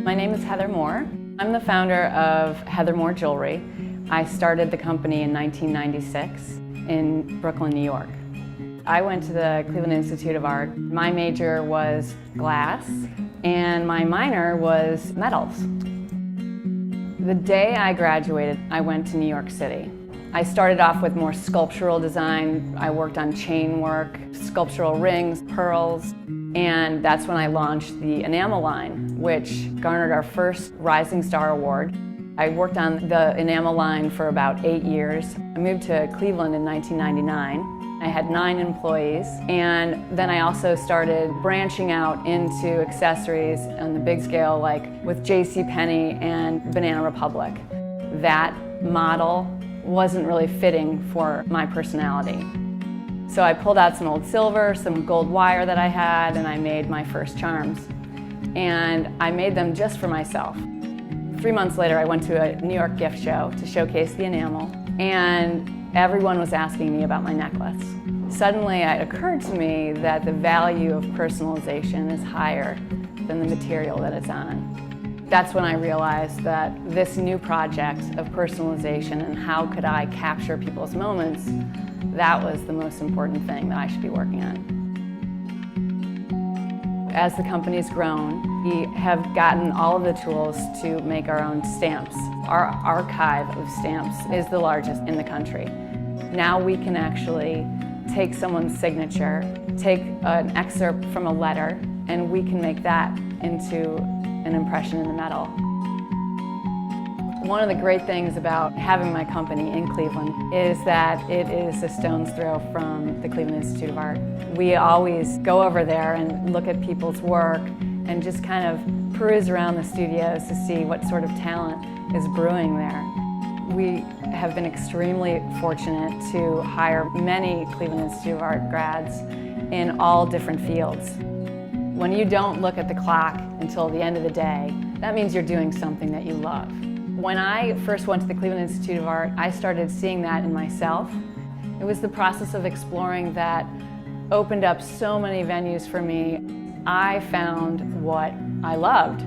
My name is Heather Moore. I'm the founder of Heather Moore Jewelry. I started the company in 1996 in Brooklyn, New York. I went to the Cleveland Institute of Art. My major was glass and my minor was metals. The day I graduated, I went to New York City. I started off with more sculptural design. I worked on chain work, sculptural rings, pearls, and that's when I launched the enamel line, which garnered our first Rising Star Award. I worked on the enamel line for about 8 years. I moved to Cleveland in 1999. I had 9 employees, and then I also started branching out into accessories on the big scale, like with JCPenney and Banana Republic. That model wasn't really fitting for my personality. So I pulled out some old silver, some gold wire that I had, and I made my first charms. And I made them just for myself. 3 months later, I went to a New York gift show to showcase the enamel, and everyone was asking me about my necklace. Suddenly, it occurred to me that the value of personalization is higher than the material that it's on. That's when I realized that this new project of personalization and how could I capture people's moments, that was the most important thing that I should be working on. As the company's grown, we have gotten all of the tools to make our own stamps. Our archive of stamps is the largest in the country. Now we can actually take someone's signature, take an excerpt from a letter, and we can make that into an impression in the metal. One of the great things about having my company in Cleveland is that it is a stone's throw from the Cleveland Institute of Art. We always go over there and look at people's work and just kind of peruse around the studios to see what sort of talent is brewing there. We have been extremely fortunate to hire many Cleveland Institute of Art grads in all different fields. When you don't look at the clock until the end of the day, that means you're doing something that you love. When I first went to the Cleveland Institute of Art, I started seeing that in myself. It was the process of exploring that opened up so many venues for me. I found what I loved.